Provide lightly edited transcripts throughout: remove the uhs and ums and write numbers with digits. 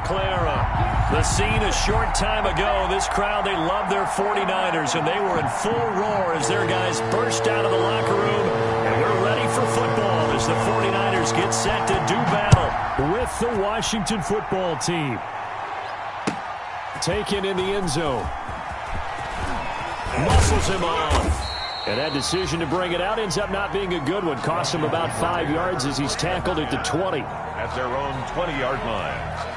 Clara. The scene a short time ago. This crowd, they love their 49ers, and they were in full roar as their guys burst out of the locker room. And we're ready for football as the 49ers get set to do battle with the Washington football team. Taken in the end zone. Muscles him off. And that decision to bring it out ends up not being a good one. Cost him about 5 yards as he's tackled at the 20. At their own 20-yard line.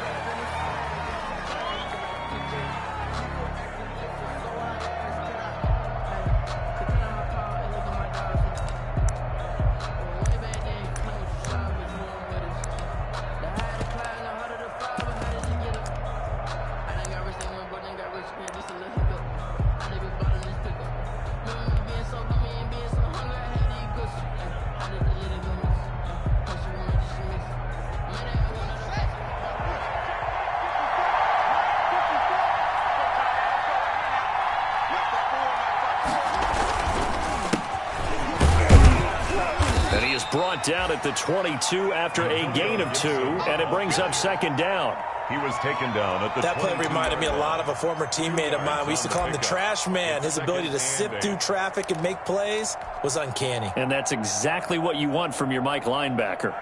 Brought down at the 22 after a gain of 2, and it brings up second down. He was taken down at the That play reminded me a lot of a former teammate of mine. We used to call him the trash man. His ability to sift through traffic and make plays was uncanny. And that's exactly what you want from your Mike linebacker.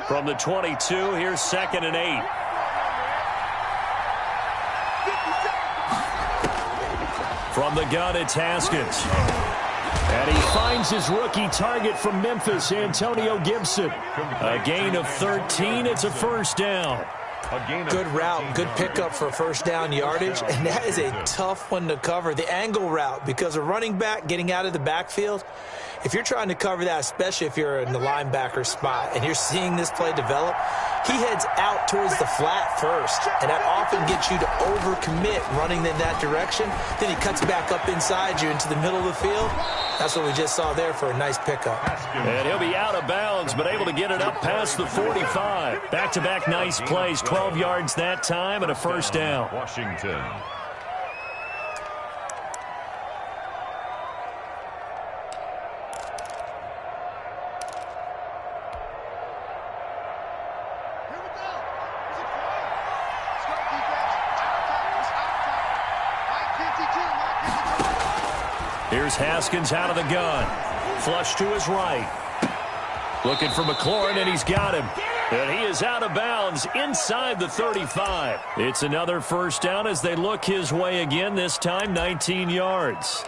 From the 22, here's 2nd and 8. From the gun, it's Haskins. And he finds his rookie target from Memphis, Antonio Gibson. A gain of 13. It's a first down. Good route, good pickup for first down yardage, and that is a tough one to cover. The angle route, because a running back getting out of the backfield, if you're trying to cover that, especially if you're in the linebacker spot and you're seeing this play develop, he heads out towards the flat first, and that often gets you to overcommit running in that direction. Then he cuts back up inside you into the middle of the field. That's what we just saw there for a nice pickup. And he'll be out of bounds, but able to get it up past the 45. Back-to-back nice plays, 12 yards that time, and a first down. Washington. Here's Haskins out of the gun. Flush to his right. Looking for McLaurin, and he's got him. And he is out of bounds inside the 35. It's another first down as they look his way again, this time 19 yards.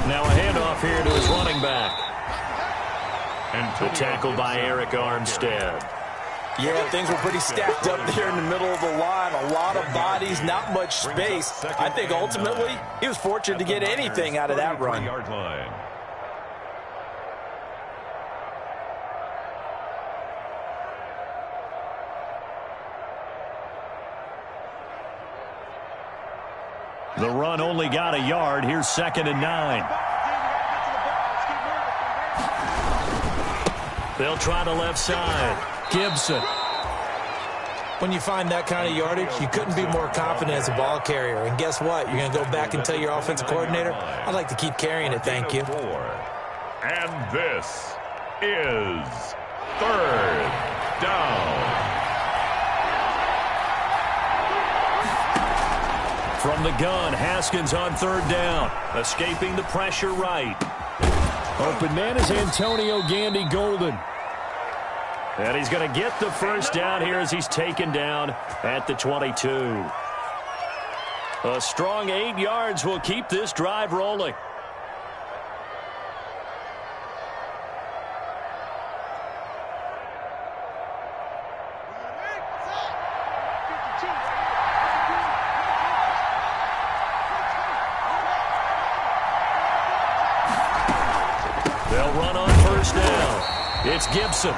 Now a handoff here to his running back. The tackle by Eric Armstead. Yeah, things were pretty stacked up there in the middle of the line. A lot of bodies, not much space. I think ultimately he was fortunate to get anything out of that run. The run only got a yard. Here's 2nd and 9. They'll try the left side. Gibson. When you find that kind of yardage, you couldn't be more confident as a ball carrier. And guess what? You're going to go back and tell your offensive coordinator, I'd like to keep carrying it, thank you. And this is 3rd down. From the gun, Haskins on 3rd down. Escaping the pressure right. Open man is Antonio Gandy Golden. And he's going to get the first down here as he's taken down at the 22. A strong 8 yards will keep this drive rolling. They'll run on first down. It's Gibson.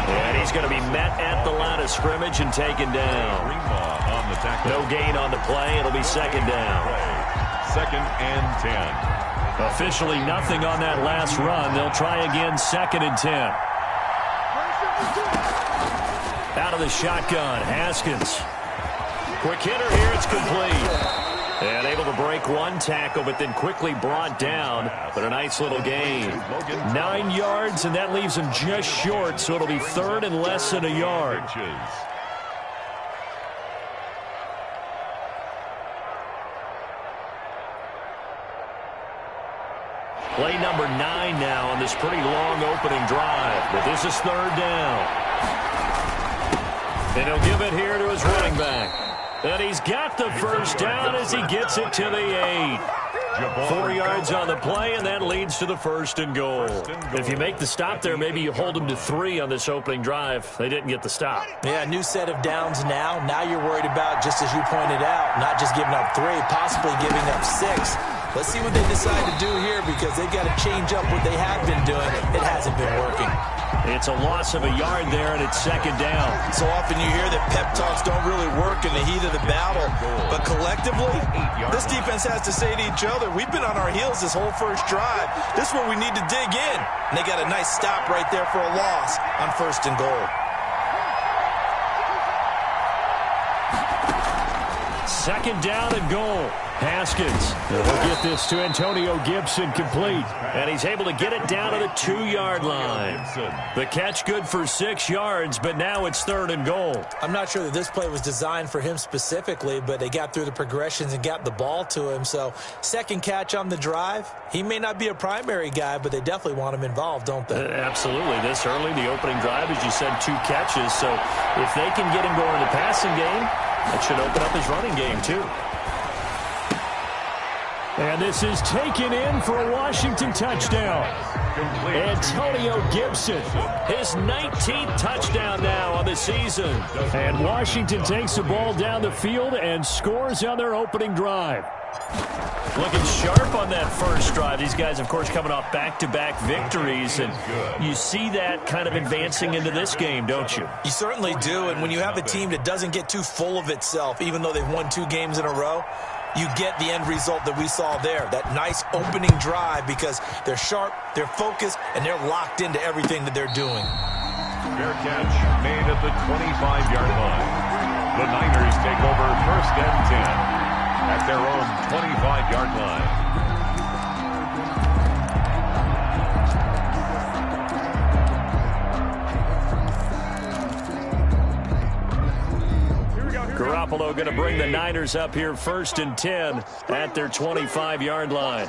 And he's going to be met at the line of scrimmage and taken down. No gain on the play. It'll be 2nd down. 2nd and 10. Officially nothing on that last run. They'll try again 2nd and 10. Out of the shotgun, Haskins. Quick hitter here, it's complete. And able to break one tackle, but then quickly brought down. But a nice little gain. 9 yards, and that leaves him just short, so it'll be 3rd and less than a yard. Play number 9 now on this pretty long opening drive. But this is 3rd down. And he'll give it here to his running back. And he's got the first down as he gets it to the 8. 4 yards on the play, and that leads to the 1st and goal. If you make the stop there, maybe you hold them to 3 on this opening drive. They didn't get the stop. Yeah, new set of downs now. Now you're worried about, just as you pointed out, not just giving up 3, possibly giving up 6. Let's see what they decide to do here, because they've got to change up what they have been doing. It hasn't been working. It's a loss of a yard there, and it's 2nd down. So often you hear that pep talks don't really work in the heat of the battle. But collectively, this defense has to say to each other, we've been on our heels this whole first drive. This is where we need to dig in. And they got a nice stop right there for a loss on 1st and goal. 2nd down and goal. Haskins will get this to Antonio Gibson complete. And he's able to get it down to the 2-yard line. The catch good for 6 yards, but now it's 3rd and goal. I'm not sure that this play was designed for him specifically, but they got through the progressions and got the ball to him. So 2nd catch on the drive. He may not be a primary guy, but they definitely want him involved, don't they? Absolutely. This early, the opening drive, as you said, 2 catches. So if they can get him going in the passing game, that should open up his running game too. And this is taken in for a Washington touchdown. Antonio Gibson, his 19th touchdown now on the season. And Washington takes the ball down the field and scores on their opening drive. Looking sharp on that first drive. These guys, of course, coming off back-to-back victories. And you see that kind of advancing into this game, don't you? You certainly do. And when you have a team that doesn't get too full of itself, even though they've won 2 games in a row, you get the end result that we saw there, that nice opening drive, because they're sharp, they're focused, and they're locked into everything that they're doing. Fair catch made at the 25-yard line. The Niners take over 1st and 10 at their own 25-yard line. Garoppolo going to bring the Niners up here 1st and 10 at their 25-yard line.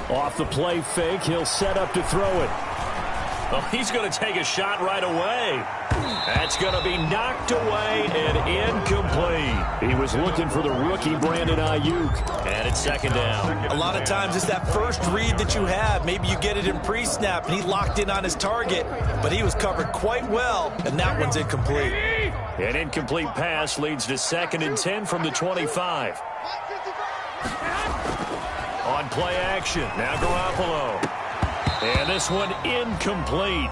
Off the play fake, he'll set up to throw it. Well, he's going to take a shot right away. That's going to be knocked away and incomplete. He was looking for the rookie Brandon Ayuk. And it's 2nd down. A lot of times it's that first read that you have. Maybe you get it in pre-snap and he locked in on his target, but he was covered quite well, and that one's incomplete. An incomplete pass leads to 2nd and 10 from the 25. On play action, now Garoppolo. And this one incomplete.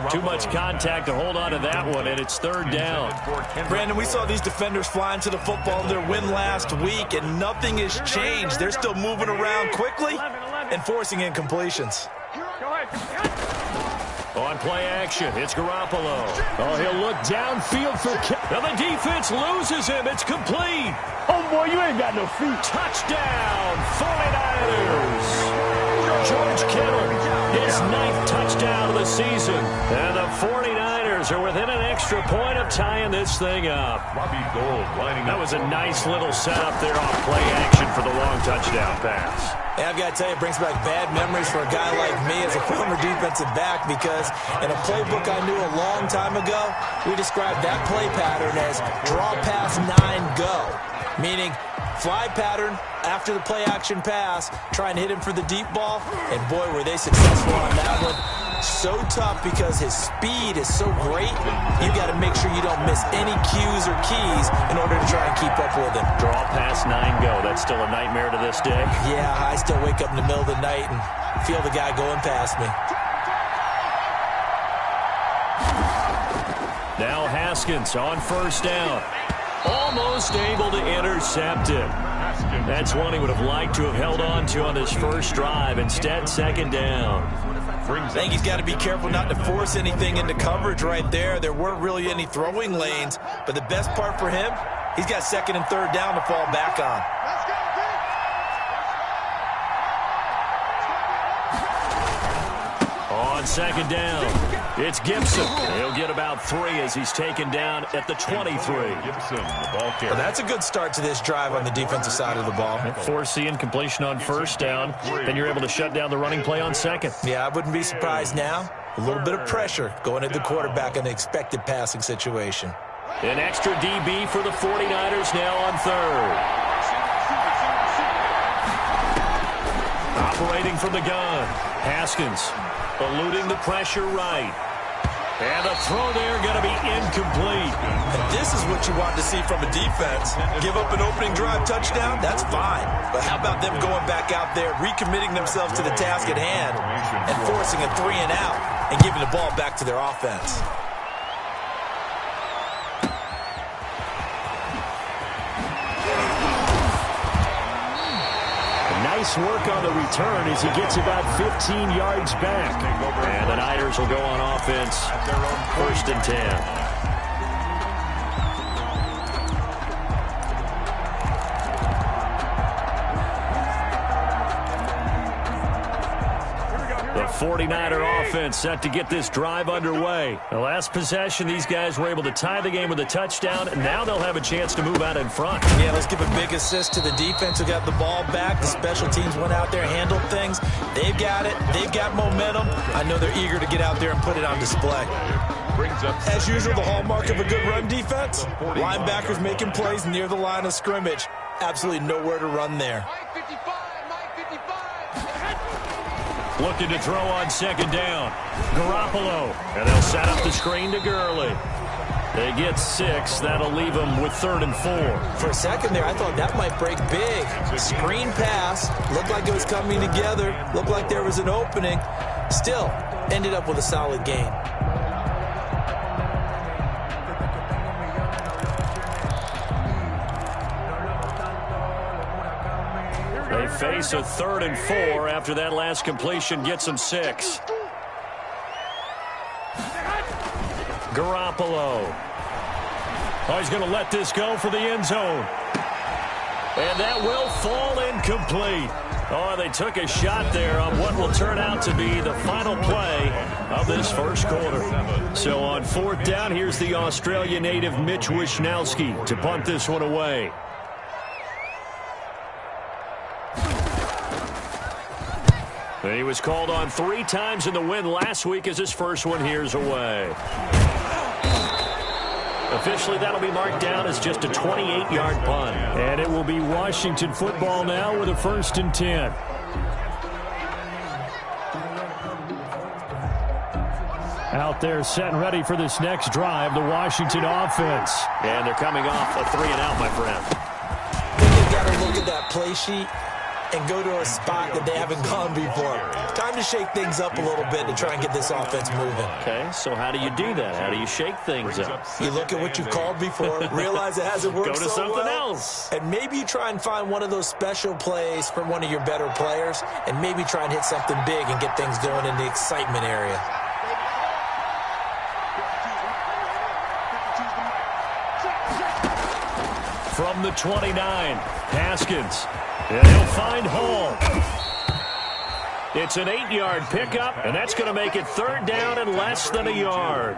Too much contact to hold on to that one, and it's 3rd down. Brandon, we saw these defenders flying to the football in their win last week, and nothing has changed. They're still moving around quickly and forcing incompletions. On play action, it's Garoppolo. Oh, he'll look downfield for... Now the defense loses him. It's complete. Oh, boy, you ain't got no feet. Touchdown, 49ers. George Kittle, his 9th touchdown of the season. And the 49ers are within an extra point of tying this thing up. Robbie Gould lining That up. was a nice little setup there off play action for the long touchdown pass. And I've got to tell you, it brings back bad memories for a guy like me as a former defensive back, because in a playbook I knew a long time ago, we described that play pattern as draw pass 9 go, meaning fly pattern after the play action pass, trying to hit him for the deep ball, and boy, were they successful on that one. So tough because his speed is so great, you got to make sure you don't miss any cues or keys in order to try and keep up with him. Draw pass 9 go. That's still a nightmare to this day. Yeah, I still wake up in the middle of the night and feel the guy going past me. Now Haskins on 1st down. Almost just able to intercept it. That's one he would have liked to have held on to on his first drive. Instead, second down. I think he's got to be careful not to force anything into coverage right there. There weren't really any throwing lanes, but the best part for him, he's got second and third down to fall back on. On second down, it's Gibson. He'll get about 3 as he's taken down at the 23. Gibson, the ball carrier. Well, that's a good start to this drive on the defensive side of the ball. Force the incompletion on first down. Then you're able to shut down the running play on second. Yeah, I wouldn't be surprised now. A little bit of pressure going at the quarterback in the expected passing situation. An extra DB for the 49ers now on third. Operating from the gun, Haskins eluding the pressure right. And the throw there going to be incomplete. And this is what you want to see from a defense. Give up an opening drive touchdown, that's fine. But how about them going back out there, recommitting themselves to the task at hand, and forcing a 3 and out, and giving the ball back to their offense. Nice work on the return as he gets about 15 yards back. And the Niners will go on offense, first and 10. The 49er offense set to get this drive underway. The last possession, these guys were able to tie the game with a touchdown, and now they'll have a chance to move out in front. Yeah, let's give a big assist to the defense who got the ball back. The special teams went out there, handled things. They've got it. They've got momentum. I know they're eager to get out there and put it on display. As usual, the hallmark of a good run defense, linebackers making plays near the line of scrimmage. Absolutely nowhere to run there. Looking to throw on second down. Garoppolo. And they'll set up the screen to Gurley. They get 6. That'll leave them with 3rd and 4. For a second there, I thought that might break big. Screen pass. Looked like it was coming together. Looked like there was an opening. Still, ended up with a solid gain. They face a 3rd and 4 after that last completion gets them 6. Garoppolo. Oh, he's going to let this go for the end zone. And that will fall incomplete. Oh, they took a shot there on what will turn out to be the final play of this first quarter. So on 4th down, here's the Australia native Mitch Wishnowsky to punt this one away. And he was called on 3 times in the win last week as his first one here's away. Officially, that'll be marked down as just a 28-yard punt. And it will be Washington football now with a 1st and 10. Out there set and ready for this next drive, the Washington offense. And they're coming off a 3 and out, my friend. I think they've got to look at that play sheet and go to a spot that they haven't gone before. Time to shake things up a little bit to try and get this offense moving. Okay, so how do you do that? How do you shake things up? You look at what you've called before, realize it hasn't worked Go to so something well, else. and maybe you try and find one of those special plays from one of your better players, and maybe try and hit something big and get things going in the excitement area. From the 29, Haskins. And he'll find Hall. It's an 8-yard pickup, and that's going to make it 3rd down and less than a yard.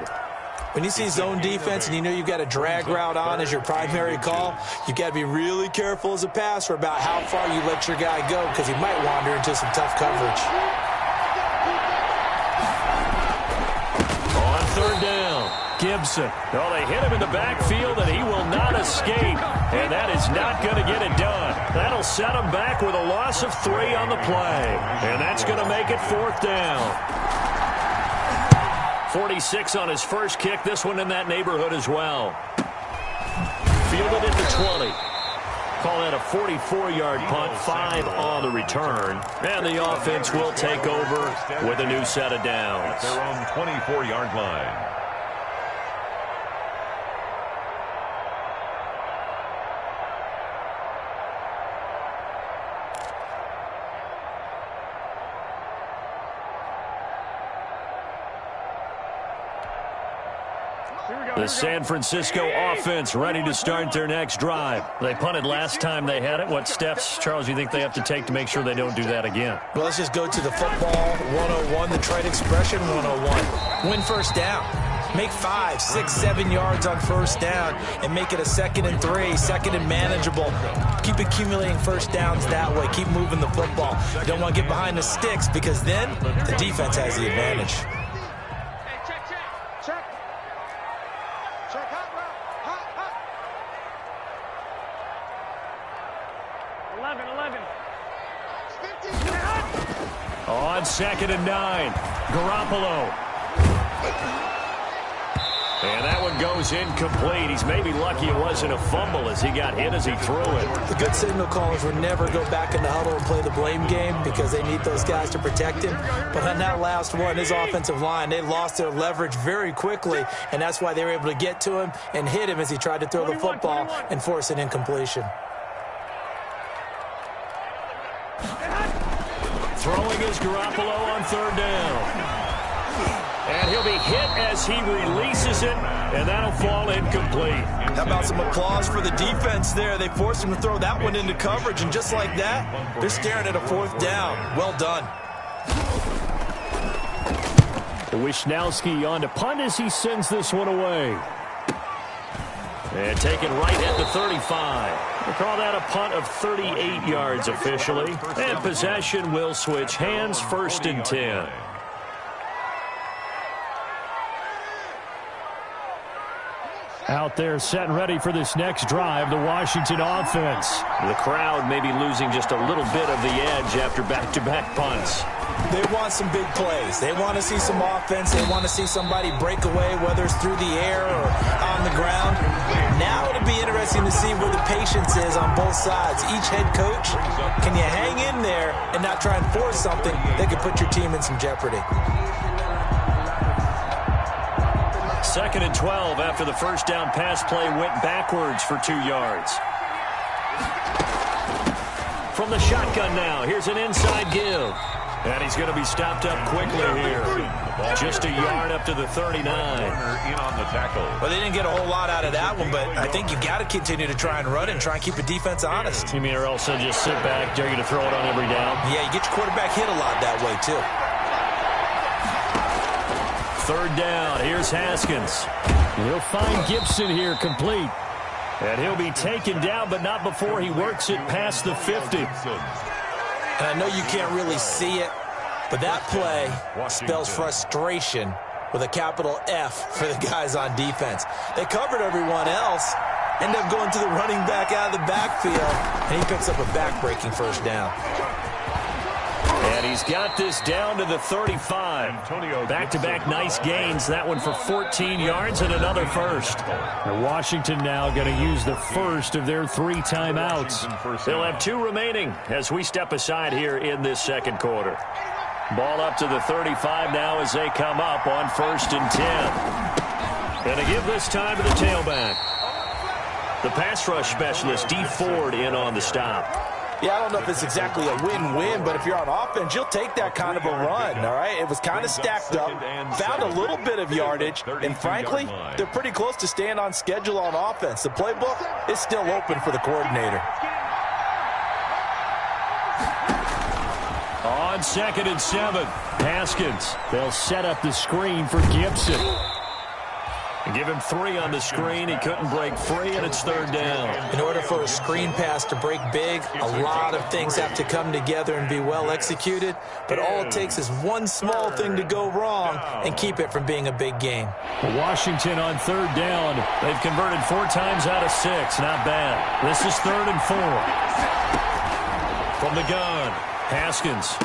When you see zone defense and you know you've got a drag route on as your primary call, you've got to be really careful as a passer about how far you let your guy go because he might wander into some tough coverage. On 3rd down, Gibson. Oh, they hit him in the backfield, and he will not escape. And that is not going to get it done. That'll set him back with a loss of 3 on the play. And that's going to make it 4th down. 46 on his first kick. This one in that neighborhood as well. Fielded at the 20. Call that a 44-yard punt, 5 on the return. And the offense will take over with a new set of downs. At their own 24-yard line. The San Francisco offense ready to start their next drive. They punted last time they had it. What steps, Charles, you think they have to take to make sure they don't do that again? Well, let's just go to the football 101, the trade expression 101. Win first down. Make 5, 6, 7 yards on first down and make it a 2nd and 3, 2nd and manageable. Keep accumulating first downs that way. Keep moving the football. You don't want to get behind the sticks because then the defense has the advantage. On 2nd and 9, Garoppolo. And that one goes incomplete. He's maybe lucky it wasn't a fumble as he got hit as he threw it. The good signal callers would never go back in the huddle and play the blame game because they need those guys to protect him. But on that last one, his offensive line, they lost their leverage very quickly, and that's why they were able to get to him and hit him as he tried to throw the football and force an incompletion. Throwing is Garoppolo on 3rd down. And he'll be hit as he releases it, and that'll fall incomplete. How about some applause for the defense there? They forced him to throw that one into coverage, and just like that, they're staring at a 4th down. Well done. Wishnowski on to punt as he sends this one away. And taken right at the 35. We'll call that a punt of 38 yards officially. And possession will switch hands, 1st and 10. Out there set and ready for this next drive, the Washington offense. The crowd may be losing just a little bit of the edge after back-to-back punts. They want some big plays. They want to see some offense. They want to see somebody break away, whether it's through the air or on the ground. Now it'll be interesting to see where the patience is on both sides. Each head coach, can you hang in there and not try and force something that could put your team in some jeopardy? 2nd and 12 after the first down pass play went backwards for 2 yards. From the shotgun now, here's an inside give. And he's going to be stopped up quickly here. Just a yard up to the 39. In on the tackle. Well, they didn't get a whole lot out of that one, but I think you got to continue to try and run and try and keep the defense honest. You mean or else they'll just sit back, dare you to throw it on every down? Yeah, you get your quarterback hit a lot that way, too. 3rd down. Here's Haskins. He'll find Gibson here complete. And he'll be taken down, but not before he works it past the 50. And I know you can't really see it, but that play spells frustration with a capital F for the guys on defense. They covered everyone else, end up going to the running back out of the backfield, and he picks up a back-breaking 1st down. And he's got this down to the 35. Back-to-back nice gains. That one for 14 yards and another first. And Washington now going to use the first of their 3 timeouts. They'll have 2 remaining as we step aside here in this 2nd quarter. Ball up to the 35 now as they come up on 1st and 10. And to give this time to the tailback. The pass rush specialist, Dee Ford, in on the stop. Yeah, I don't know if it's exactly a win-win, but if you're on offense, you'll take that kind of a run, all right? It was kind of stacked up, found a little bit of yardage, and frankly, they're pretty close to staying on schedule on offense. The playbook is still open for the coordinator. On 2nd and 7, Haskins. They'll set up the screen for Gibson. Give him 3 on the screen. He couldn't break free, and it's 3rd down. In order for a screen pass to break big, a lot of things have to come together and be well executed. But all it takes is one small thing to go wrong and keep it from being a big game. Washington on 3rd down. They've converted 4 times out of 6. Not bad. This is 3rd and 4. From the gun, Haskins.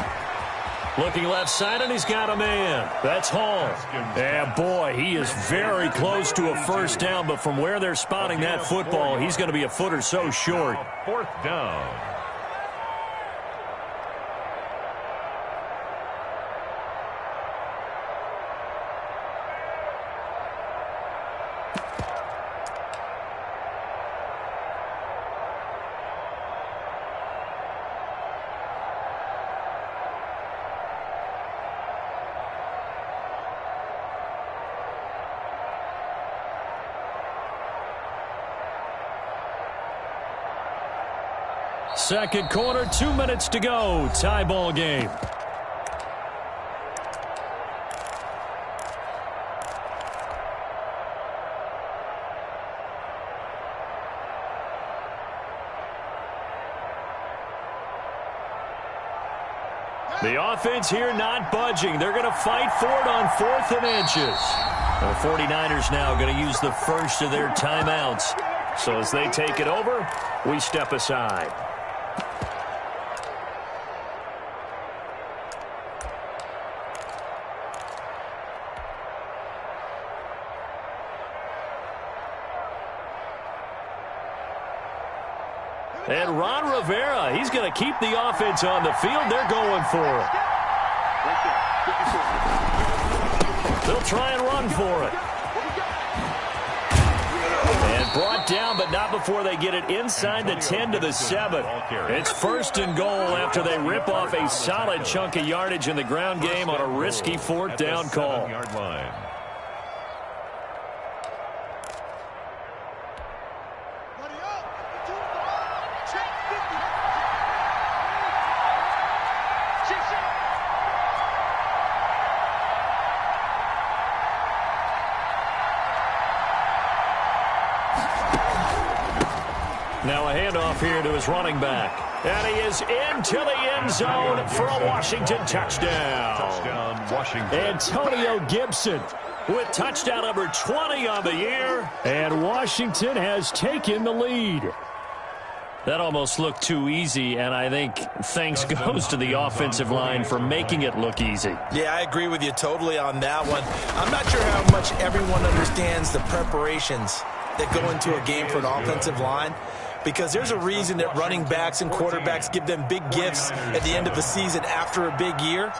Looking left side, and he's got a man. That's Hall. And, boy, he is very close to a first down, but from where they're spotting that football, he's going to be a foot or so short. 4th down. second quarter, 2 minutes to go. Tie ball game. The offense here not budging. They're going to fight for it on 4th and inches. The 49ers now going to use the first of their timeouts. So as they take it over, we step aside. And Ron Rivera, he's going to keep the offense on the field. They're going for it. They'll try and run for it. And brought down, but not before they get it inside the 10 to the 7. It's 1st and goal after they rip off a solid chunk of yardage in the ground game on a risky 4th down call. Now a handoff here to his running back. And he is into the end zone for a Washington touchdown. Touchdown, Washington. Antonio Gibson with touchdown number 20 on the year. And Washington has taken the lead. That almost looked too easy, and I think thanks goes to the offensive line for making it look easy. Yeah, I agree with you totally on that one. I'm not sure how much everyone understands the preparations that go into a game for an offensive line, because there's a reason that running backs and quarterbacks give them big gifts at the end of the season after a big year.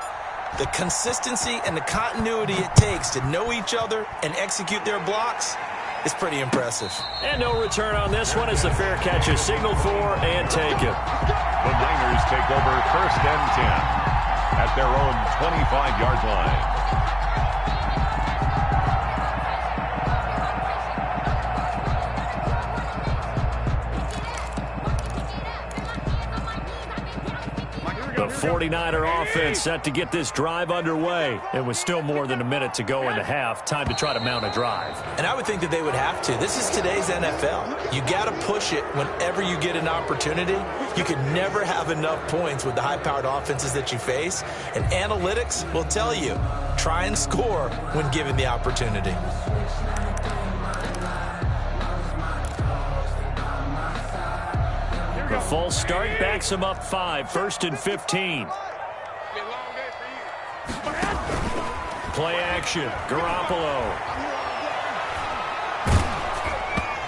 The consistency and the continuity it takes to know each other and execute their blocks is pretty impressive. And no return on this one as the fair catch is signaled for and taken. The Niners take over 1st and 10 at their own 25-yard line. The 49er offense set to get this drive underway. It was still more than a minute to go in the half. Time to try to mount a drive. And I would think that they would have to. This is today's NFL. You got to push it whenever you get an opportunity. You can never have enough points with the high-powered offenses that you face. And analytics will tell you, try and score when given the opportunity. The false start backs him up 5, 1st and 15. Play action, Garoppolo.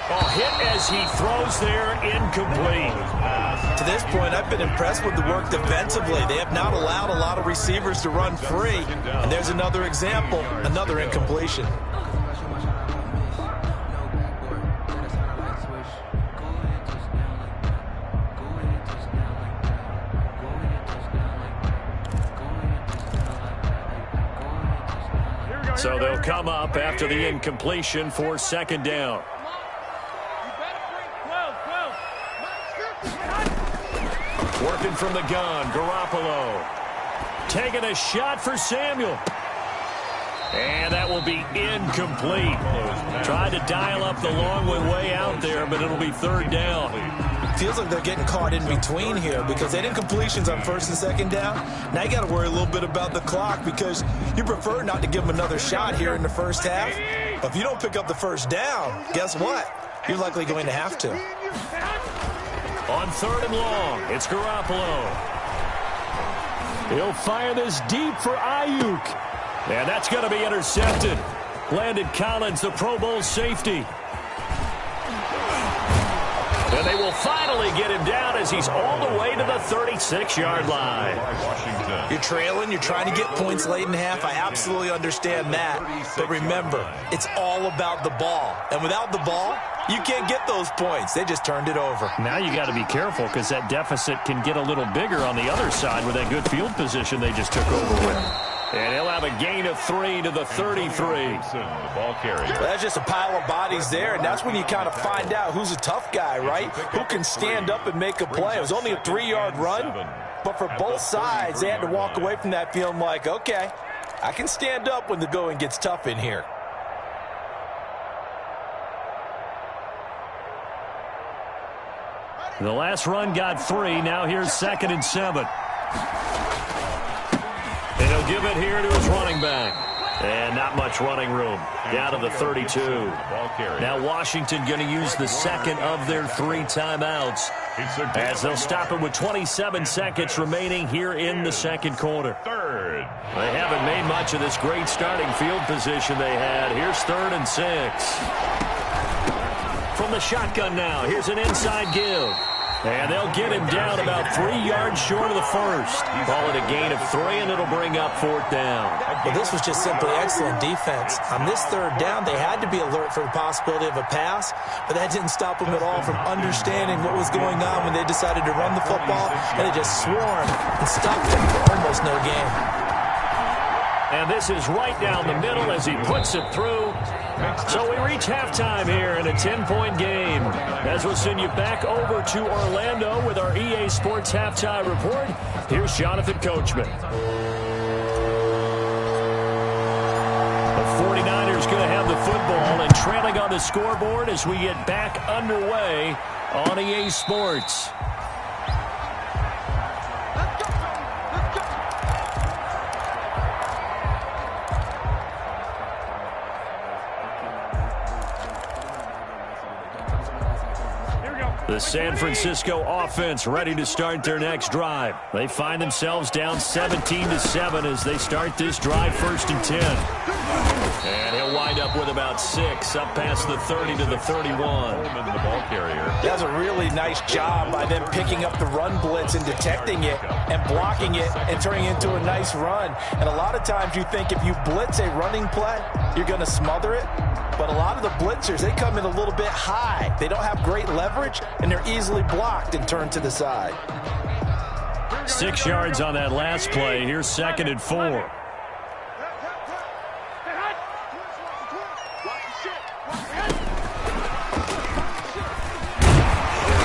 Oh, hit as he throws there, incomplete. To this point, I've been impressed with the work defensively. They have not allowed a lot of receivers to run free. And there's another example, another incompletion. So they'll come up after the incompletion for 2nd down. Working from the gun, Garoppolo. Taking a shot for Samuel. And that will be incomplete. Tried to dial up the long way out there, but it'll be 3rd down. Feels like they're getting caught in between here because they did incompletions on 1st and 2nd down. Now you got to worry a little bit about the clock because you prefer not to give them another shot here in the first half. But if you don't pick up the 1st down, guess what? You're likely going to have to. On 3rd and long, it's Garoppolo. He'll fire this deep for Ayuk. And that's going to be intercepted. Landon Collins, the Pro Bowl safety. And they will finally get him down as he's all the way to the 36-yard line. You're trailing. You're trying to get points late in half. I absolutely understand that. But remember, it's all about the ball. And without the ball, you can't get those points. They just turned it over. Now you got to be careful because that deficit can get a little bigger on the other side with that good field position they just took over with. And he'll have a gain of 3 to the 33. The ball carrier. Well, that's just a pile of bodies there, and that's when you kind of find out who's a tough guy, right? Who can stand up and make a play. It was only a 3-yard run, but for both sides, they had to walk away from that feeling like, okay, I can stand up when the going gets tough in here. The last run got 3. Now here's 2nd and 7. And he'll give it here to his running back. And not much running room. Down to the 32. Now Washington going to use the second of their 3 timeouts as they'll stop it with 27 seconds remaining here in the second quarter. They haven't made much of this great starting field position they had. Here's 3rd and 6. From the shotgun now, here's an inside give. And they'll get him down about 3 yards short of the first. Call it a gain of 3, and it'll bring up 4th down. Well, this was just simply excellent defense. On this 3rd down, they had to be alert for the possibility of a pass, but that didn't stop them at all from understanding what was going on when they decided to run the football, and they just swarmed and stopped them for almost no gain. And this is right down the middle as he puts it through. So we reach halftime here in a 10-point game. As we'll send you back over to Orlando with our EA Sports Halftime Report, here's Jonathan Coachman. The 49ers going to have the football and trailing on the scoreboard as we get back underway on EA Sports. The San Francisco offense ready to start their next drive. They find themselves down 17-7 as they start this drive 1st and 10. And he'll wind up with about 6 up past the 30 to the 31. The ball carrier. That's a really nice job by them picking up the run blitz and detecting it and blocking it and turning it into a nice run. And a lot of times you think if you blitz a running play, you're going to smother it. But a lot of the blitzers, they come in a little bit high. They don't have great leverage, and they're easily blocked and turned to the side. 6 yards on that last play. Here's 2nd and 4.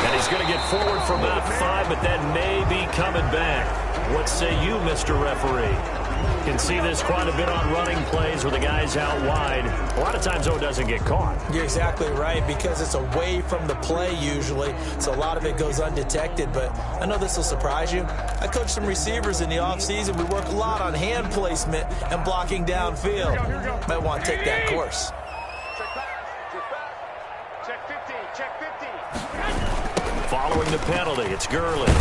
And he's going to get forward for about 5, but that may be coming back. What say you, Mr. Referee? Can see this quite a bit on running plays where the guy's out wide. A lot of times, though, it doesn't get caught. You're exactly right, because it's away from the play usually, so a lot of it goes undetected. But I know this will surprise you. I coach some receivers in the offseason. We work a lot on hand placement and blocking downfield. Might want to take that course. Check 50, check 50. Following the penalty, it's Gurley.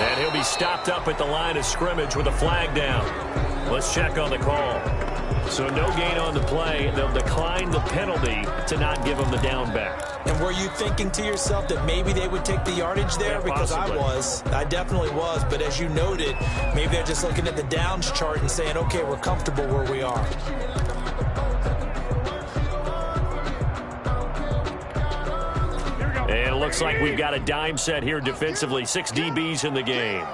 And he'll be stopped up at the line of scrimmage with a flag down. Let's check on the call. So no gain on the play. They'll decline the penalty to not give him the down back. And were you thinking to yourself that maybe they would take the yardage there? Yeah, because possibly. I definitely was. But as you noted, maybe they're just looking at the downs chart and saying, okay, we're comfortable where we are. And it looks like we've got a dime set here defensively. 6 DBs in the game.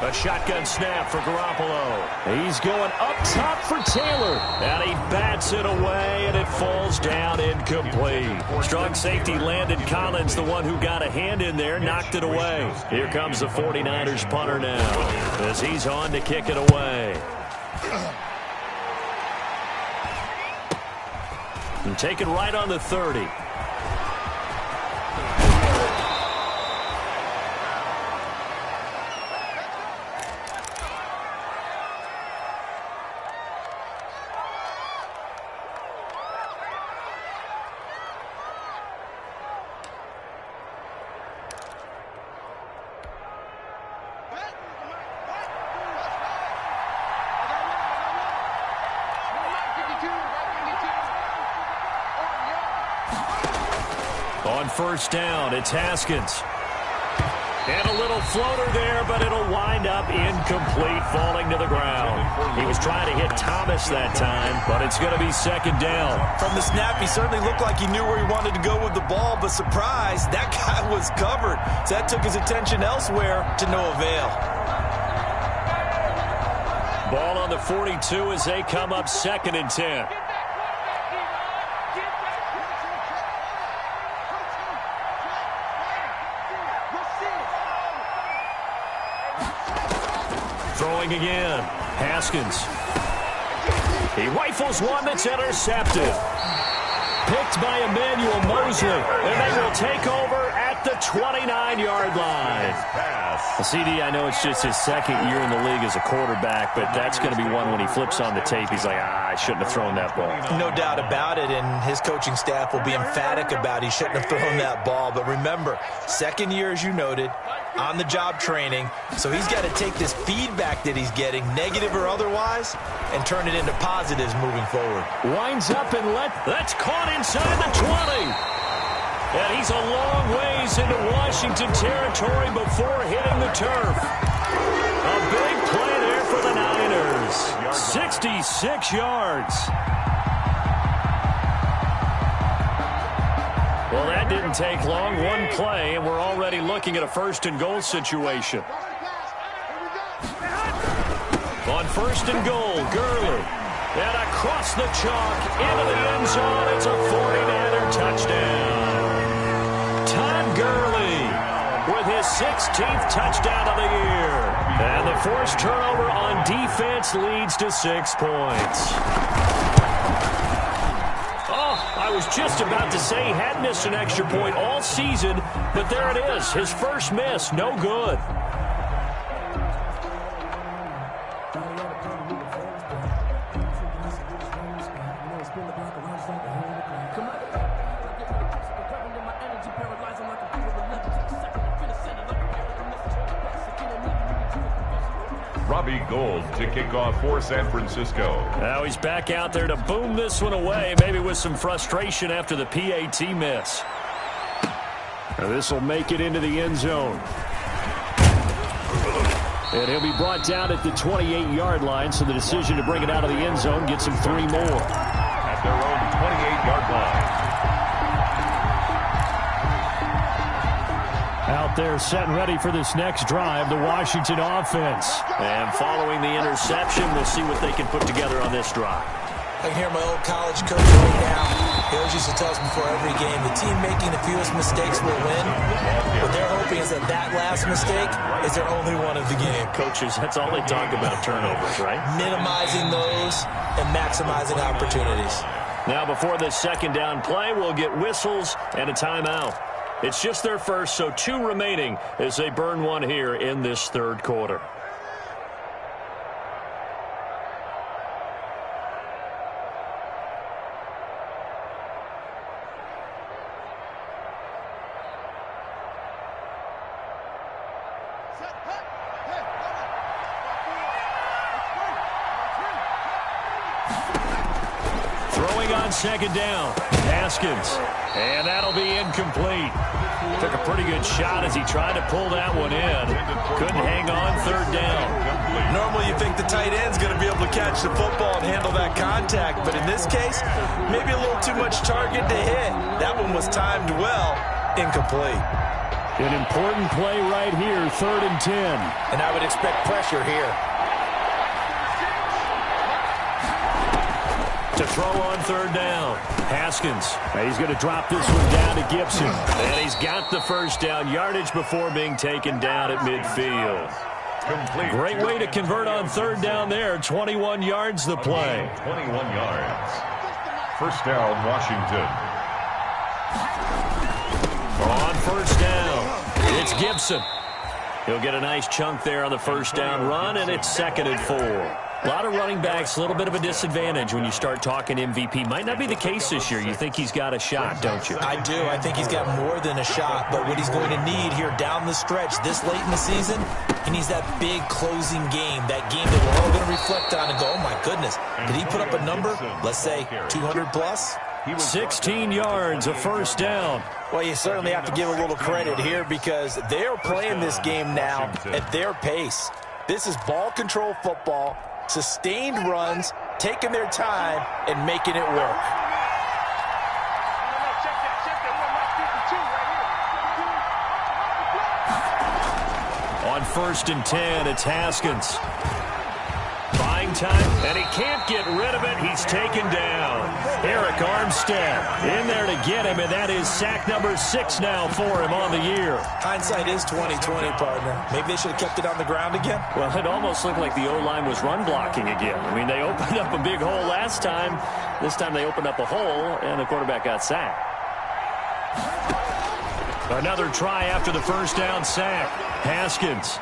A shotgun snap for Garoppolo. He's going up top for Taylor. And he bats it away, and it falls down incomplete. Strong safety Landon Collins, the one who got a hand in there, knocked it away. Here comes the 49ers punter now as he's on to kick it away. And taken right on the 30. On 1st down, it's Haskins. And a little floater there, but it'll wind up incomplete, falling to the ground. He was trying to hit Thomas that time, but it's going to be second down. From the snap, he certainly looked like he knew where he wanted to go with the ball, but surprise, that guy was covered. So that took his attention elsewhere to no avail. Ball on the 42 as they come up second and 10. Throwing again. Haskins. He rifles one that's intercepted. Picked by Emmanuel Mosley. And they will take over at the 29-yard line. CD, I know it's just his second year in the league as a quarterback, but that's going to be one when he flips on the tape. He's like, I shouldn't have thrown that ball. No doubt about it, and his coaching staff will be emphatic about he shouldn't have thrown that ball. But remember, second year, as you noted, on-the-job training, so he's got to take this feedback that he's getting, negative or otherwise, and turn it into positives moving forward. Winds up and that's caught inside the 20. And he's a long ways into Washington territory before hitting the turf. A big play there for the Niners. 66 yards. Well, that didn't take long. One play, and we're already looking at a first-and-goal situation. On first and goal, Gurley. And across the chalk, into the end zone. It's a 49er touchdown. Todd Gurley with his 16th touchdown of the year. And the forced turnover on defense leads to 6 points. Oh, I was just about to say he hadn't missed an extra point all season, but there it is. His first miss, no good. Robbie Gould to kick off for San Francisco. Now he's back out there to boom this one away, maybe with some frustration after the PAT miss. This will make it into the end zone. And he'll be brought down at the 28-yard line, so the decision to bring it out of the end zone gets him 3 more. At their own 28-yard line. Out there set and ready for this next drive, the Washington offense. And following the interception, we'll see what they can put together on this drive. I can hear my old college coach right now. He always used to tell us before every game, the team making the fewest mistakes will win. What they're hoping is that that last mistake is their only one of the game. Coaches, that's all they talk about, turnovers, right? Minimizing those and maximizing opportunities. Now, before this second down play, we'll get whistles and a timeout. It's just their first, so 2 remaining as they burn one here in this third quarter. Throwing on second down, Haskins, and that'll be incomplete. Took a pretty good shot as he tried to pull that one in. Couldn't hang on third down. Normally you think the tight end's going to be able to catch the football and handle that contact, but in this case, maybe a little too much target to hit. That one was timed well, incomplete. An important play right here, 3rd and 10. And I would expect pressure here. To throw on third down, Haskins. He's going to drop this one down to Gibson. And he's got the first down, yardage before being taken down at midfield. Complete. Great way to convert on third down there. 21 yards the play. 21 yards. First down, Washington. On first down, it's Gibson. He'll get a nice chunk there on the first down run, and it's 2nd and 4. A lot of running backs, a little bit of a disadvantage when you start talking MVP. Might not be the case this year. You think he's got a shot, don't you? I do. I think he's got more than a shot. But what he's going to need here down the stretch this late in the season, he needs that big closing game, that game that we're all going to reflect on and go, oh, my goodness, did he put up a number, let's say 200 plus? 16 yards, a first down. Well, you certainly have to give a little credit here because they're playing this game now at their pace. This is ball control football, sustained runs, taking their time, and making it work. On 1st and 10, it's Haskins. Buying time, and he can't get rid of it. He's taken down. Eric Armstead in there to get him, and that is sack number 6 now for him on the year. Hindsight is 20/20, partner. Maybe they should have kept it on the ground again. Well, it almost looked like the O-line was run blocking again. I mean, they opened up a big hole last time. This time they opened up a hole, and the quarterback got sacked. Another try after the first down sack. Haskins.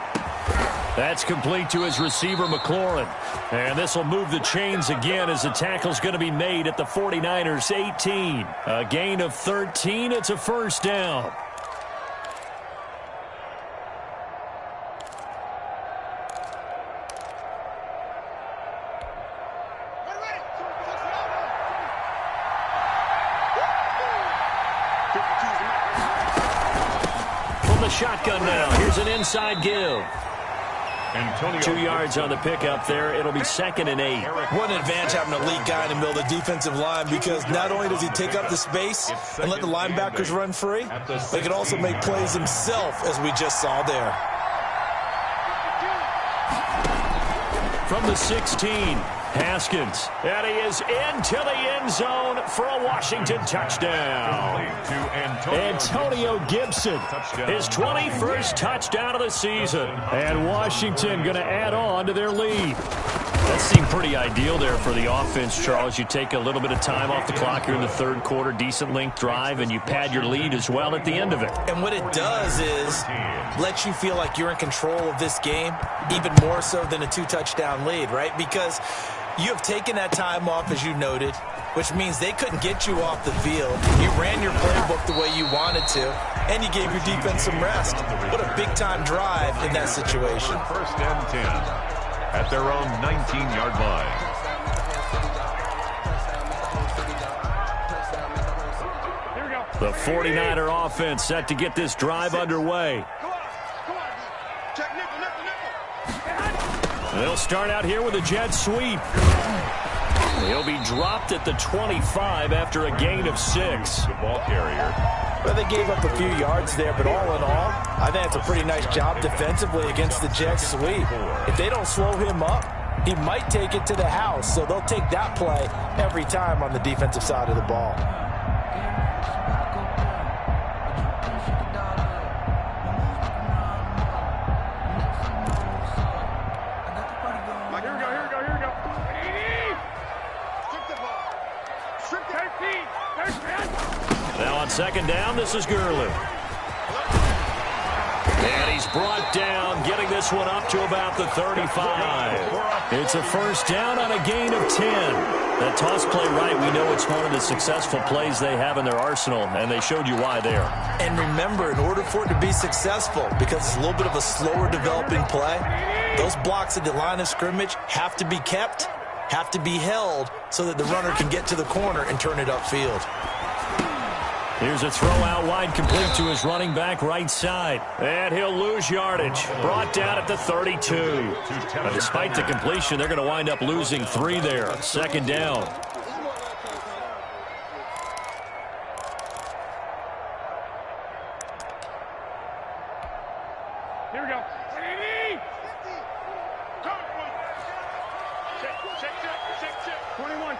That's complete to his receiver, McLaurin. And this will move the chains again as the tackle's going to be made at the 49ers 18. A gain of 13. It's a first down. From the shotgun now. Here's an inside give. 2 yards on the pickup there. It'll be 2nd and 8. What an advantage having an elite guy in the middle of the defensive line, because not only does he take up the space and let the linebackers run free, but he can also make plays himself, as we just saw there. From the 16, Haskins. And he is into the end zone for a Washington touchdown. Antonio Gibson, his 21st touchdown of the season. And Washington going to add on to their lead. That seemed pretty ideal there for the offense, Charles. You take a little bit of time off the clock here in the third quarter, decent length drive, and you pad your lead as well at the end of it. And what it does is let you feel like you're in control of this game, even more so than a 2-touchdown lead, right? Because you have taken that time off, as you noted, which means they couldn't get you off the field. You ran your playbook the way you wanted to, and you gave your defense some rest. What a big-time drive in that situation. 1st and 10 at their own 19-yard line. The 49er offense set to get this drive underway. They'll start out here with a jet sweep. He'll be dropped at the 25 after a gain of 6. The ball carrier. Well, they gave up a few yards there, but all in all, I think it's a pretty nice job defensively against the jet sweep. If they don't slow him up, he might take it to the house, so they'll take that play every time on the defensive side of the ball. Now on 2nd down, this is Gurley. And he's brought down, getting this one up to about the 35. It's a first down on a gain of 10. That toss play right, we know it's one of the successful plays they have in their arsenal, and they showed you why there. And remember, in order for it to be successful, because it's a little bit of a slower developing play, those blocks at the line of scrimmage have to be kept, have to be held, so that the runner can get to the corner and turn it upfield. Here's a throw out wide, complete to his running back right side. And he'll lose yardage. Brought down at the 32. But despite the completion, they're going to wind up losing 3 there. 2nd down. Here we go. Check. 21.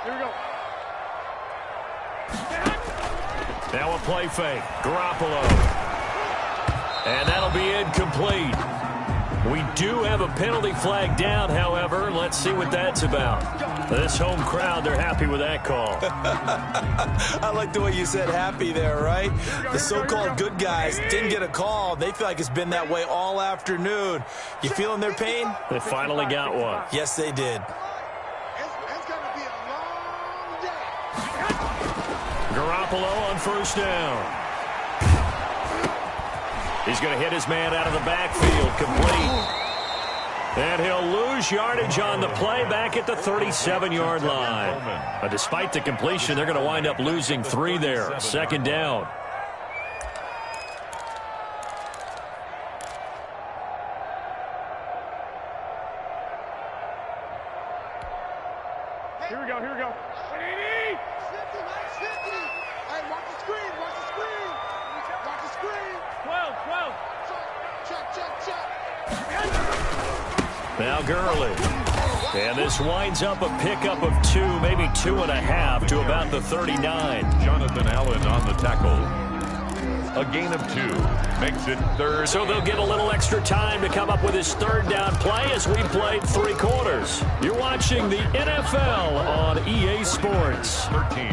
Here we go. Now a play fake. Garoppolo. And that'll be incomplete. We do have a penalty flag down, however. Let's see what that's about. This home crowd, they're happy with that call. I like the way you said happy there, right? The so-called good guys didn't get a call. They feel like it's been that way all afternoon. You feeling their pain? They finally got one. Yes, they did. It's going to be a long day. Garoppolo on 1st down. He's going to hit his man out of the backfield, complete. And he'll lose yardage on the play back at the 37-yard line. Despite the completion, they're going to wind up losing 3 there. 2nd down. Here we go. Hey, watch the screen. Watch the screen. 12. Check. Now Gurley. And this winds up a pickup of 2, maybe 2.5 to about the 39. Jonathan Allen on the tackle. A gain of 2 makes it 3rd. So they'll get a little extra time to come up with his 3rd down play as we played 3 quarters. You're watching the NFL on EA Sports. 13.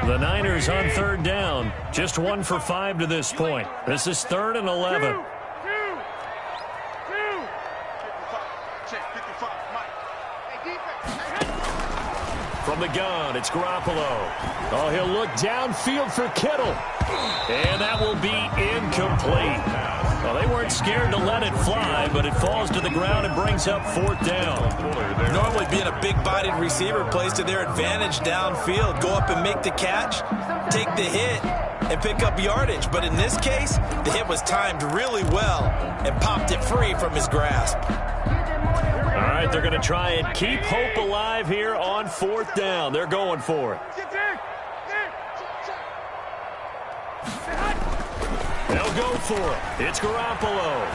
The Niners on 3rd down. Just 1 for 5 to this point. This is 3rd and 11. From the gun, it's Garoppolo. Oh, he'll look downfield for Kittle. And that will be incomplete. Well, they weren't scared to let it fly, but it falls to the ground and brings up 4th down. Normally being a big-bodied receiver plays to their advantage downfield. Go up and make the catch, take the hit, and pick up yardage. But in this case, the hit was timed really well and popped it free from his grasp. All right, they're going to try and keep hope alive here on 4th down. They're going for it. They'll go for it. It's Garoppolo.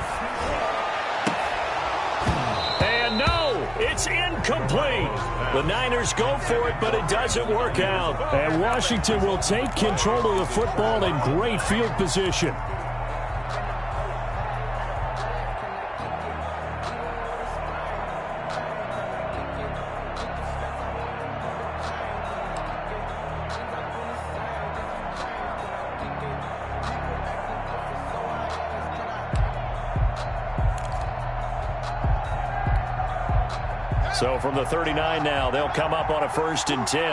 And no, it's incomplete. The Niners go for it, but it doesn't work out. And Washington will take control of the football in great field position. So from the 39 now, they'll come up on a 1st and 10.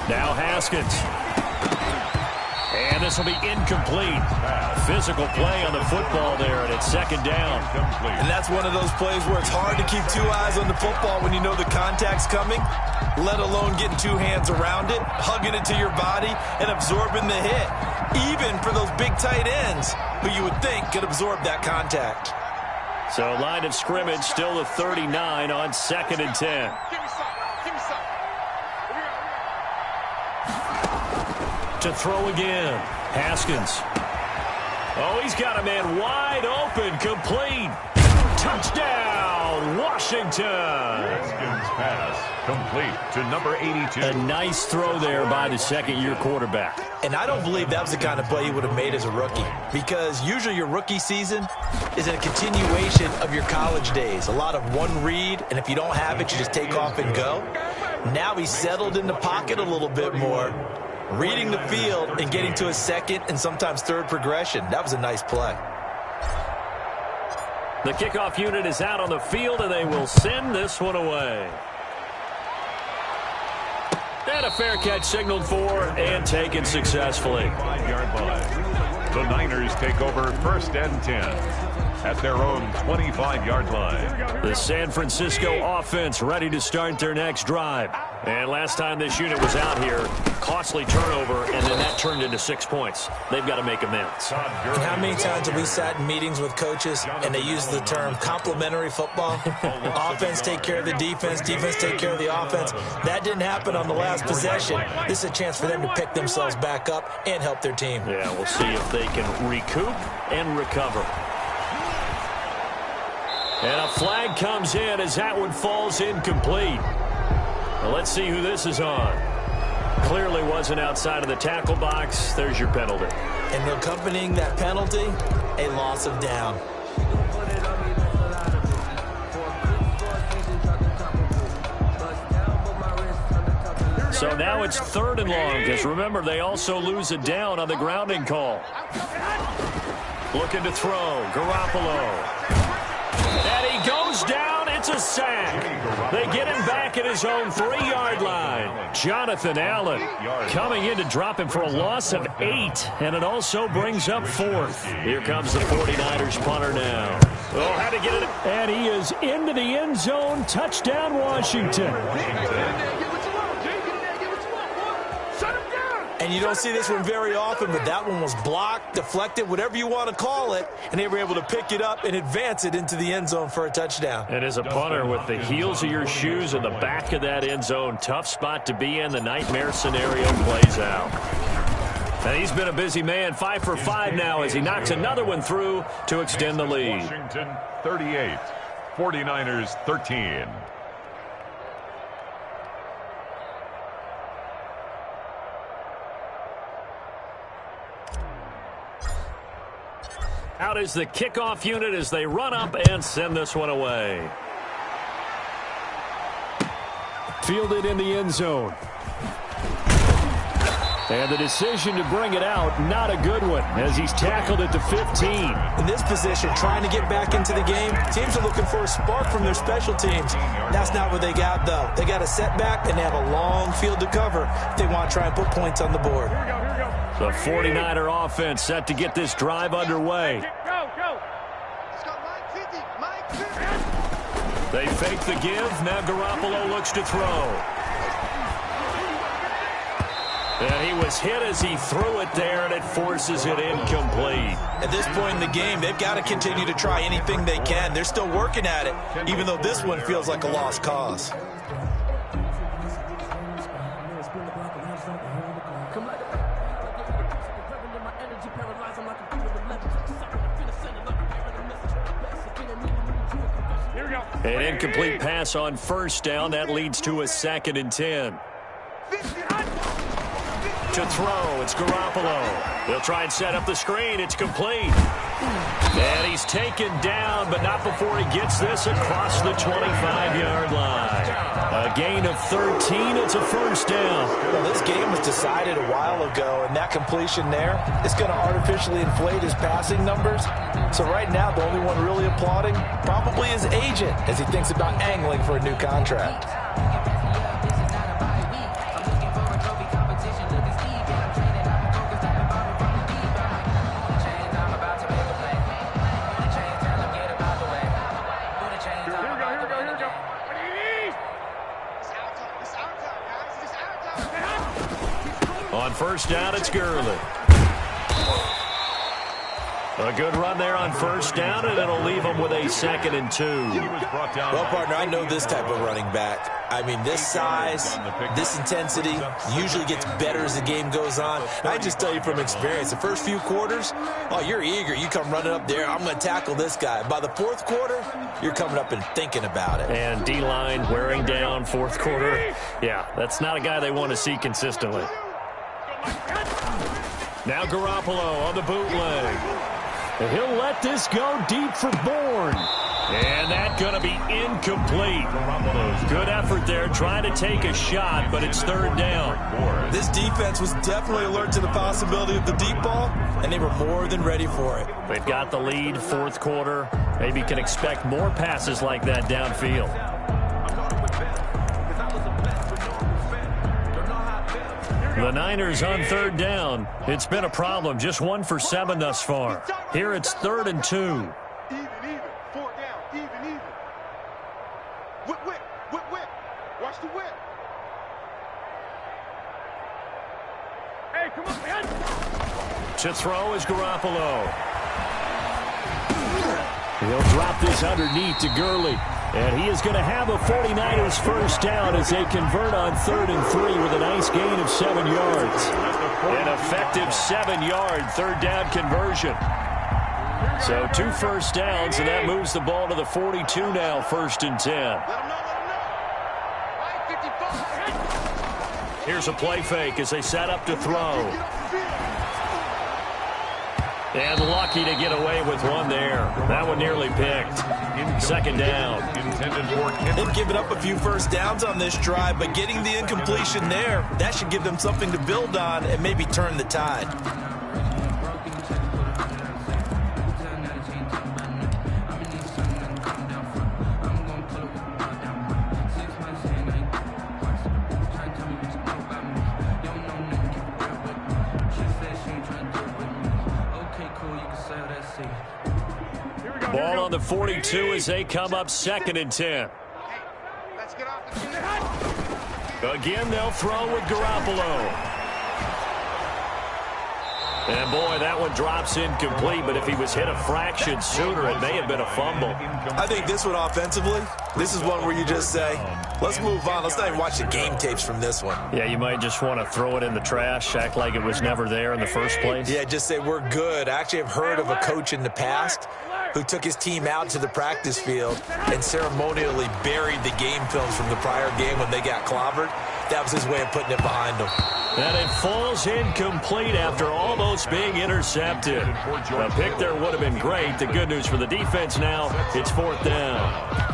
Now Haskins. And this will be incomplete. Physical play on the football there, and it's 2nd down. And that's one of those plays where it's hard to keep 2 eyes on the football when you know the contact's coming, let alone getting 2 hands around it, hugging it to your body, and absorbing the hit. Even for those big tight ends who you would think could absorb that contact. So line of scrimmage still the 39 on 2nd and 10. Give me some. To throw again. Haskins. Oh, he's got a man wide open, complete. Touchdown, Washington. Haskins pass complete to number 82. A nice throw there by the 2nd-year quarterback. And I don't believe that was the kind of play he would have made as a rookie, because usually your rookie season is a continuation of your college days. A lot of one read, and if you don't have it, you just take off and go. Now he's settled in the pocket a little bit more, reading the field and getting to a 2nd and sometimes 3rd progression. That was a nice play. The kickoff unit is out on the field, and they will send this one away. And a fair catch signaled for and taken successfully. 5-yard line. The Niners take over 1st and 10 at their own 25-yard line. The San Francisco offense ready to start their next drive. And last time this unit was out here, costly turnover, and then that turned into 6 points. They've got to make amends. And how many times have we sat in meetings with coaches and they use the term complementary football? Offense take care of the defense, defense take care of the offense. That didn't happen on the last possession. This is a chance for them to pick themselves back up and help their team. Yeah, we'll see if they can recoup and recover. And a flag comes in as that one falls incomplete. Well, let's see who this is on. Clearly wasn't outside of the tackle box. There's your penalty. And accompanying that penalty, a loss of down. So now it's 3rd and long, because remember, they also lose a down on the grounding call. Looking to throw, Garoppolo. And he goes down. It's It's a sack. They get him back at his own 3-yard line. Jonathan Allen coming in to drop him for a loss of 8, and it also brings up 4th. Here comes the 49ers punter now. Oh, had to get it. And he is into the end zone. Touchdown, Washington. And you don't see this one very often, but that one was blocked, deflected, whatever you want to call it, and they were able to pick it up and advance it into the end zone for a touchdown. And as a punter, with the heels of your shoes in the back of that end zone, tough spot to be in. The nightmare scenario plays out. And he's been a busy man, 5 for 5 now as he knocks another one through to extend the lead. Washington 38, 49ers 13. Out is the kickoff unit as they run up and send this one away. Fielded in the end zone. And the decision to bring it out, not a good one, as he's tackled at the 15. In this position, trying to get back into the game, teams are looking for a spark from their special teams. That's not what they got, though. They got a setback, and they have a long field to cover if they want to try and put points on the board. The 49er offense set to get this drive underway. They fake the give. Now Garoppolo looks to throw. And he was hit as he threw it there, and it forces it incomplete. At this point in the game, they've got to continue to try anything they can. They're still working at it, even though this one feels like a lost cause. An incomplete pass on first down. That leads to a 2nd and 10. To throw, it's Garoppolo. They'll try and set up the screen. It's complete. And he's taken down, but not before he gets this across the 25-yard line. A gain of 13. It's a first down. Well, this game was decided a while ago, and that completion there is going to artificially inflate his passing numbers. So right now, the only one really applauding probably his agent as he thinks about angling for a new contract. On first down, it's Gurley. A good run there on first down, and it'll leave him with a 2nd and 2. Well, partner, I know this type of running back. I mean, this size, this intensity usually gets better as the game goes on. And I just tell you from experience, the first few quarters, oh, you're eager. You come running up there, I'm going to tackle this guy. By the 4th quarter, you're coming up and thinking about it. And D-line wearing down 4th quarter. Yeah, that's not a guy they want to see consistently. Now Garoppolo on the bootleg. And he'll let this go deep for Bourne. And that's going to be incomplete. Good effort there, trying to take a shot, but it's 3rd down. This defense was definitely alert to the possibility of the deep ball, and they were more than ready for it. They've got the lead, 4th quarter. Maybe can expect more passes like that downfield. The Niners on 3rd down. It's been a problem. Just 1 for 7 thus far. Here it's 3rd and 2. Even. 4th down. Even. Whip. Watch the whip. Hey, come on, man. To throw is Garoppolo. He'll drop this underneath to Gurley. And he is going to have a 49ers first down as they convert on 3rd and 3 with a nice gain of 7 yards. An effective 7-yard 3rd down conversion. So 2 first downs, and that moves the ball to the 42 now, 1st and 10. Here's a play fake as they set up to throw. And lucky to get away with one there. That one nearly picked. 2nd down. They've given up a few first downs on this drive, but getting the incompletion there, that should give them something to build on and maybe turn the tide. Ball on the 42 as they come up 2nd and 10. Let's get off the field. Again, they'll throw with Garoppolo. And, boy, that one drops incomplete, but if he was hit a fraction sooner, it may have been a fumble. I think this one offensively, this is one where you just say, let's move on. Let's not even watch the game tapes from this one. Yeah, you might just want to throw it in the trash, act like it was never there in the first place. Yeah, just say we're good. I actually have heard of a coach in the past who took his team out to the practice field and ceremonially buried the game films from the prior game when they got clobbered. That was his way of putting it behind them. And it falls incomplete after almost being intercepted. A pick there would have been great. The good news for the defense now, it's 4th down.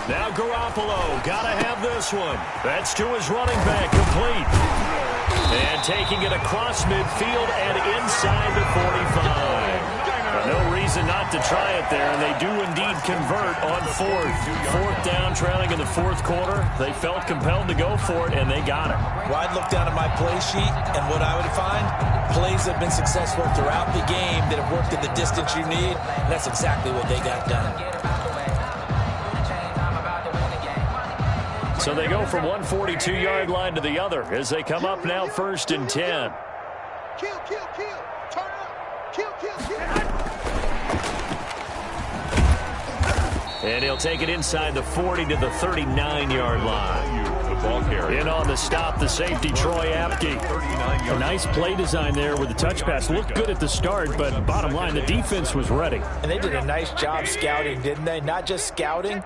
Now Garoppolo, gotta have this one. That's to his running back, complete. And taking it across midfield and inside the 45. No reason not to try it there, and they do indeed convert on 4th down, trailing in the 4th quarter. They felt compelled to go for it, and they got it. Well, I'd look down at my play sheet, and what I would find, plays that have been successful throughout the game that have worked at the distance you need, and that's exactly what they got done. So they go from one 42-yard line to the other as they come up now 1st and 10. Kill, kill, kill. Turn up. Kill, kill, kill. And he'll take it inside the 40 to the 39-yard line. The ball carrier. In on the stop, the safety, Troy Apke. A nice play design there with the touch pass. Looked good at the start, but bottom line, the defense was ready. And they did a nice job scouting, didn't they? Not just scouting,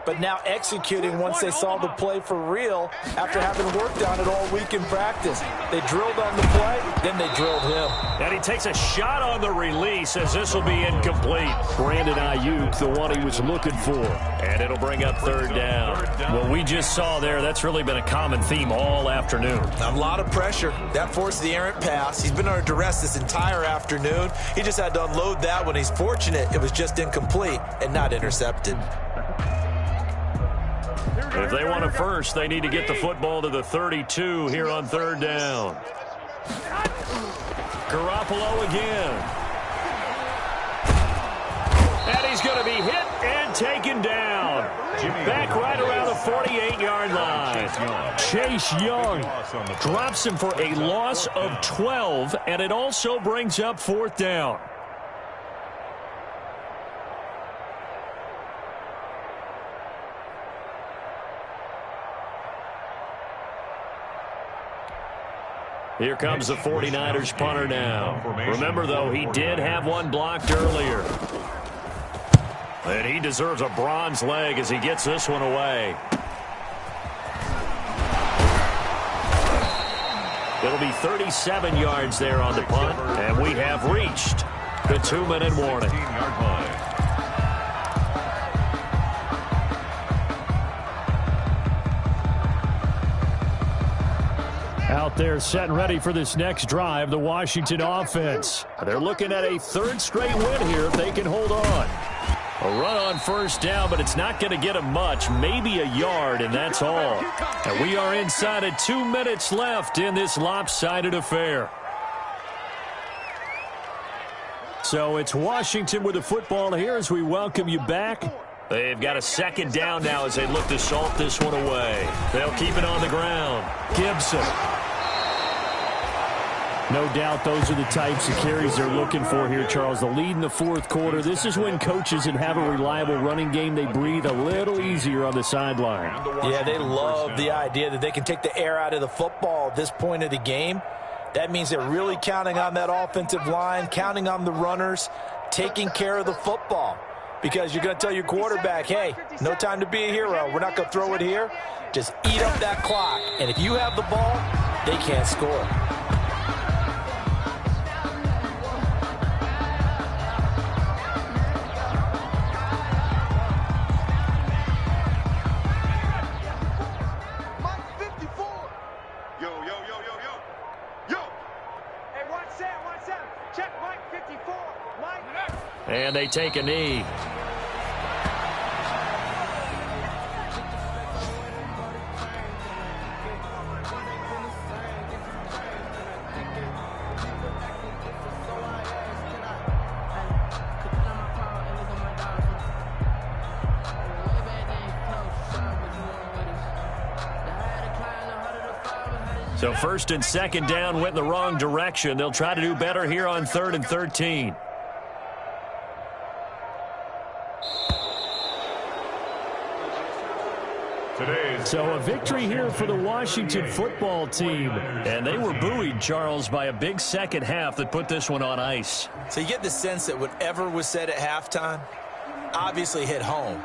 but now executing once they saw the play for real after having worked on it all week in practice. They drilled on the play, then they drilled him. And he takes a shot on the release as this will be incomplete. Brandon Ayuk, the one he was looking for. And it'll bring up 3rd down. What we just saw there, that's really been a common theme all afternoon. A lot of pressure. That forced the errant pass. He's been under duress this entire afternoon. He just had to unload that one. He's fortunate it was just incomplete and not intercepted. If they want a first, they need to get the football to the 32 here on 3rd down. Garoppolo again. And he's going to be hit and taken down. Back right around the 48-yard line. Chase Young Drops him for a loss of 12, and it also brings up 4th down. Here comes the 49ers punter now. Remember, though, he did have one blocked earlier. And he deserves a bronze leg as he gets this one away. It'll be 37 yards there on the punt, and we have reached the 2-minute warning. out there set and ready for this next drive, the Washington offense. They're looking at a 3rd straight win here if they can hold on. A run on 1st down, but it's not going to get him much, maybe a yard, and that's all. And we are inside of 2 minutes left in this lopsided affair. So it's Washington with the football here as we welcome you back. They've got a 2nd down now as they look to salt this one away. They'll keep it on the ground. Gibson. No doubt those are the types of carries they're looking for here, Charles. The lead in the 4th quarter. This is when coaches that have a reliable running game, they breathe a little easier on the sideline. Yeah, they love the idea that they can take the air out of the football at this point of the game. That means they're really counting on that offensive line, counting on the runners, taking care of the football. Because you're going to tell your quarterback, hey, no time to be a hero. We're not going to throw it here. Just eat up that clock. And if you have the ball, they can't score. And they take a knee. So first and second down went in the wrong direction. They'll try to do better here on 3rd and 13. So a victory here for the Washington football team. And they were buoyed, Charles, by a big second half that put this one on ice. So you get the sense that whatever was said at halftime obviously hit home.